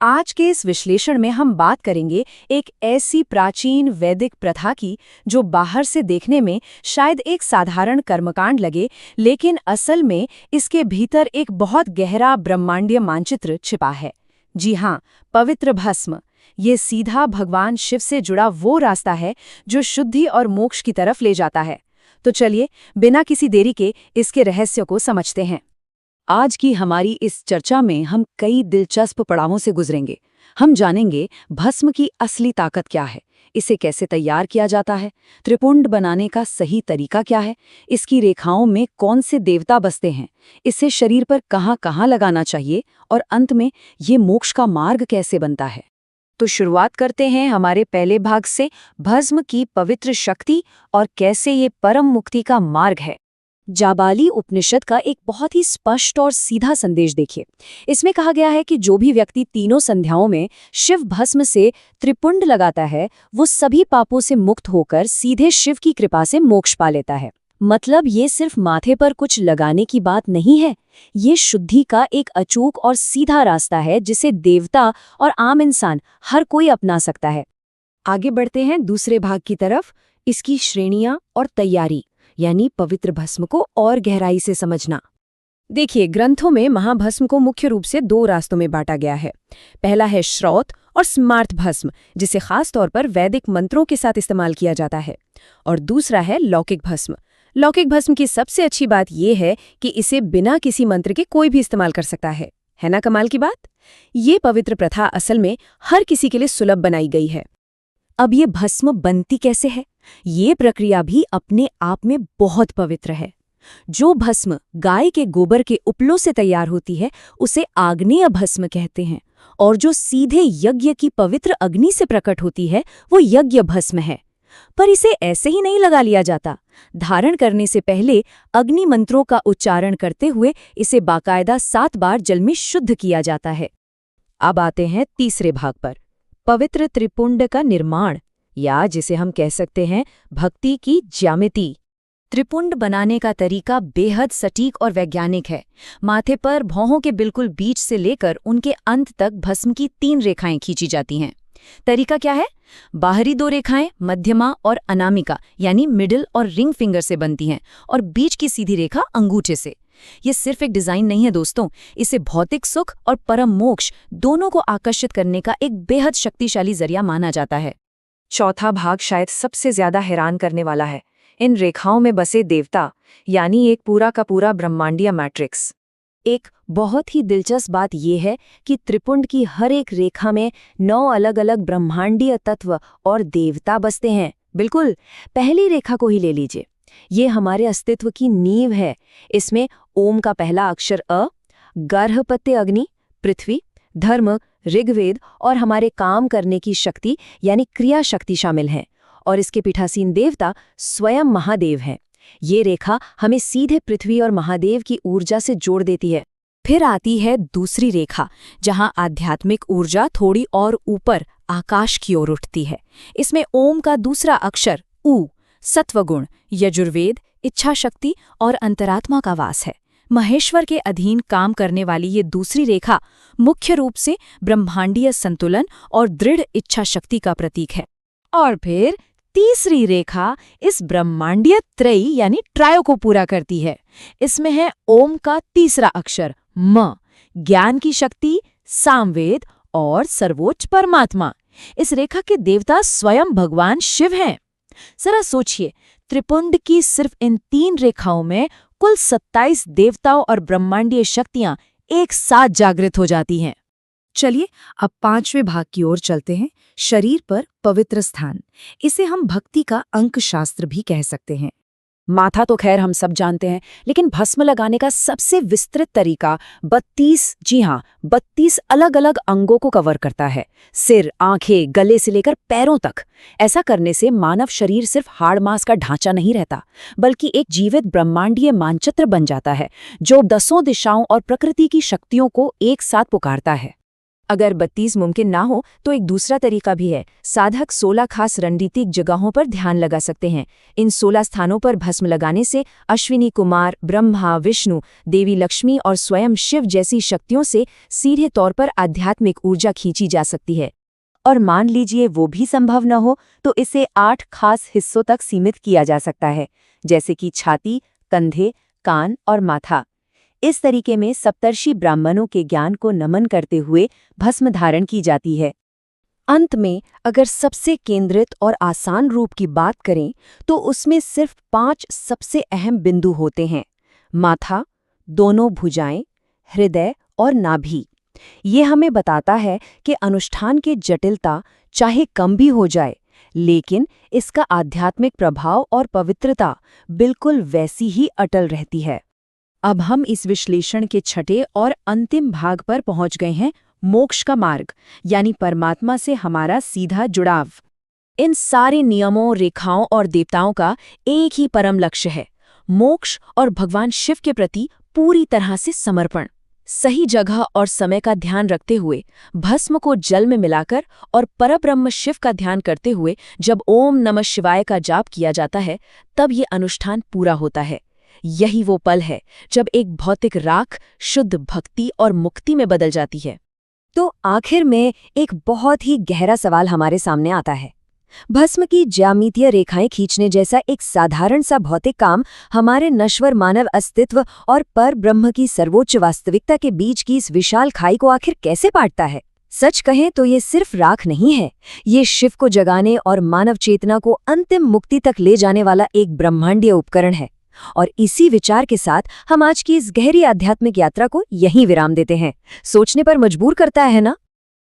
आज के इस विश्लेषण में हम बात करेंगे एक ऐसी प्राचीन वैदिक प्रथा की जो बाहर से देखने में शायद एक साधारण कर्मकांड लगे, लेकिन असल में इसके भीतर एक बहुत गहरा ब्रह्मांडीय मानचित्र छिपा है। जी हाँ, पवित्र भस्म। ये सीधा भगवान शिव से जुड़ा वो रास्ता है जो शुद्धि और मोक्ष की तरफ ले जाता है। तो चलिए, बिना किसी देरी के इसके रहस्य को समझते हैं। आज की हमारी इस चर्चा में हम कई दिलचस्प पड़ावों से गुजरेंगे। हम जानेंगे भस्म की असली ताकत क्या है, इसे कैसे तैयार किया जाता है, त्रिपुंड बनाने का सही तरीका क्या है, इसकी रेखाओं में कौन से देवता बसते हैं, इसे शरीर पर कहाँ-कहाँ लगाना चाहिए और अंत में ये मोक्ष का मार्ग कैसे बनता है। तो शुरुआत करते हैं हमारे पहले भाग से, भस्म की पवित्र शक्ति और कैसे ये परम मुक्ति का मार्ग है। जाबाली उपनिषद का एक बहुत ही स्पष्ट और सीधा संदेश देखिए। इसमें कहा गया है कि जो भी व्यक्ति तीनों संध्याओं में शिव भस्म से त्रिपुंड लगाता है, वो सभी पापों से मुक्त होकर सीधे शिव की कृपा से मोक्ष पा लेता है। मतलब ये सिर्फ माथे पर कुछ लगाने की बात नहीं है, ये शुद्धि का एक अचूक और सीधा रास्ता है जिसे देवता और आम इंसान हर कोई अपना सकता है। आगे बढ़ते हैं दूसरे भाग की तरफ, इसकी श्रेणियां और तैयारी, यानी पवित्र भस्म को और गहराई से समझना। देखिए, ग्रंथों में महाभस्म को मुख्य रूप से दो रास्तों में बांटा गया है। पहला है श्रौत और स्मार्त भस्म, जिसे खास तौर पर वैदिक मंत्रों के साथ इस्तेमाल किया जाता है, और दूसरा है लौकिक भस्म। लौकिक भस्म की सबसे अच्छी बात यह है कि इसे बिना किसी मंत्र के कोई भी इस्तेमाल कर सकता है ना कमाल की बात? ये पवित्र प्रथा असल में हर किसी के लिए सुलभ बनाई गई है। अब ये भस्म बनती कैसे है? ये प्रक्रिया भी अपने आप में बहुत पवित्र है। जो भस्म गाय के गोबर के उपलों से तैयार होती है, उसे आग्नेय भस्म कहते हैं, और जो सीधे यज्ञ की पवित्र अग्नि से प्रकट होती है, वो यज्ञ भस्म है। पर इसे ऐसे ही नहीं लगा लिया जाता। धारण करने से पहले अग्नि मंत्रों का उच्चारण करते हुए इसे बाकायदा 7 बार जल में शुद्ध किया जाता है। अब आते हैं तीसरे भाग पर, पवित्र त्रिपुंड का निर्माण, या जिसे हम कह सकते हैं भक्ति की ज्यामिति। त्रिपुंड बनाने का तरीका बेहद सटीक और वैज्ञानिक है। माथे पर भौहों के बिल्कुल बीच से लेकर उनके अंत तक भस्म की 3 रेखाएं खींची जाती हैं। तरीका क्या है? बाहरी 2 रेखाएं मध्यमा और अनामिका यानी मिडिल और रिंग फिंगर से बनती हैं, और बीच की सीधी रेखा अंगूठे से। ये सिर्फ एक डिजाइन नहीं है दोस्तों, इसे भौतिक सुख और परम मोक्ष दोनों को आकर्षित करने का एक बेहद शक्तिशाली जरिया माना जाता है। चौथा भाग शायद सबसे ज्यादा हैरान करने वाला है। इन रेखाओं में बसे देवता, यानी एक पूरा का पूरा ब्रह्मांडीय मैट्रिक्स। एक बहुत ही दिलचस्प बात यह है कि त्रिपुंड की हर एक रेखा में 9 अलग अलग ब्रह्मांडीय तत्व और देवता बसते हैं। बिल्कुल, पहली रेखा को ही ले लीजिए, ये हमारे अस्तित्व की नींव है। इसमें ओम का पहला अक्षर अ, गर्भपत्य अग्नि, पृथ्वी, धर्म, ऋग्वेद और हमारे काम करने की शक्ति यानी क्रिया शक्ति शामिल हैं, और इसके पीठासीन देवता स्वयं महादेव हैं। ये रेखा हमें सीधे पृथ्वी और महादेव की ऊर्जा से जोड़ देती है। फिर आती है दूसरी रेखा, जहां आध्यात्मिक ऊर्जा थोड़ी और ऊपर आकाश की ओर उठती है। इसमें ओम का दूसरा अक्षर ऊ, सत्वगुण, यजुर्वेद, इच्छा शक्ति और अंतरात्मा का वास है। महेश्वर के अधीन काम करने वाली ये दूसरी रेखा मुख्य रूप से ब्रह्मांडीय संतुलन और दृढ़ इच्छा शक्ति का प्रतीक है। और फिर तीसरी रेखा इस ब्रह्मांडीय त्रयी यानी ट्रायो को पूरा करती है। इसमें है ओम का तीसरा अक्षर म, ज्ञान की शक्ति, सामवेद और सर्वोच्च परमात्मा। इस रेखा के देवता स्वयं भगवान शिव हैं। जरा सोचिए, त्रिपुंड की सिर्फ इन 3 रेखाओं में कुल 27 देवताओं और ब्रह्मांडीय शक्तियां एक साथ जागृत हो जाती हैं। चलिए अब 5वें भाग की ओर चलते हैं, शरीर पर पवित्र स्थान। इसे हम भक्ति का अंक शास्त्र भी कह सकते हैं। माथा तो खैर हम सब जानते हैं, लेकिन भस्म लगाने का सबसे विस्तृत तरीका 32 अलग अलग अंगों को कवर करता है। सिर, आंखें, गले से लेकर पैरों तक। ऐसा करने से मानव शरीर सिर्फ हाड़ मांस का ढांचा नहीं रहता, बल्कि एक जीवित ब्रह्मांडीय मानचित्र बन जाता है, जो 10 दिशाओं और प्रकृति की शक्तियों को एक साथ पुकारता है। अगर 32 मुमकिन ना हो तो एक दूसरा तरीका भी है। साधक 16 खास रणनीतिक जगहों पर ध्यान लगा सकते हैं। इन 16 स्थानों पर भस्म लगाने से अश्विनी कुमार, ब्रह्मा, विष्णु, देवी लक्ष्मी और स्वयं शिव जैसी शक्तियों से सीधे तौर पर आध्यात्मिक ऊर्जा खींची जा सकती है। और मान लीजिए वो भी संभव न हो तो इसे 8 खास हिस्सों तक सीमित किया जा सकता है, जैसे कि छाती, कंधे, कान और माथा। इस तरीके में सप्तर्षि ब्राह्मणों के ज्ञान को नमन करते हुए भस्म धारण की जाती है। अंत में अगर सबसे केंद्रित और आसान रूप की बात करें तो उसमें सिर्फ 5 सबसे अहम बिंदु होते हैं: माथा, दोनों भुजाएं, हृदय और नाभि। ये हमें बताता है कि अनुष्ठान की जटिलता चाहे कम भी हो जाए, लेकिन इसका आध्यात्मिक प्रभाव और पवित्रता बिल्कुल वैसी ही अटल रहती है। अब हम इस विश्लेषण के छठे और अंतिम भाग पर पहुंच गए हैं, मोक्ष का मार्ग, यानी परमात्मा से हमारा सीधा जुड़ाव। इन सारे नियमों, रेखाओं और देवताओं का एक ही परम लक्ष्य है: मोक्ष और भगवान शिव के प्रति पूरी तरह से समर्पण। सही जगह और समय का ध्यान रखते हुए, भस्म को जल में मिलाकर और परब्रह्म शिव का ध्यान करते हुए जब ओम नमः शिवाय का जाप किया जाता है, तब ये अनुष्ठान पूरा होता है। यही वो पल है जब एक भौतिक राख शुद्ध भक्ति और मुक्ति में बदल जाती है। तो आखिर में एक बहुत ही गहरा सवाल हमारे सामने आता है। भस्म की ज्यामितीय रेखाएं खींचने जैसा एक साधारण सा भौतिक काम हमारे नश्वर मानव अस्तित्व और पर ब्रह्म की सर्वोच्च वास्तविकता के बीच की इस विशाल खाई को आखिर कैसे पाटता है? सच कहें तो ये सिर्फ राख नहीं है, ये शिव को जगाने और मानव चेतना को अंतिम मुक्ति तक ले जाने वाला एक ब्रह्मांडीय उपकरण है। और इसी विचार के साथ हम आज की इस गहरी आध्यात्मिक यात्रा को यहीं विराम देते हैं। सोचने पर मजबूर करता है ना?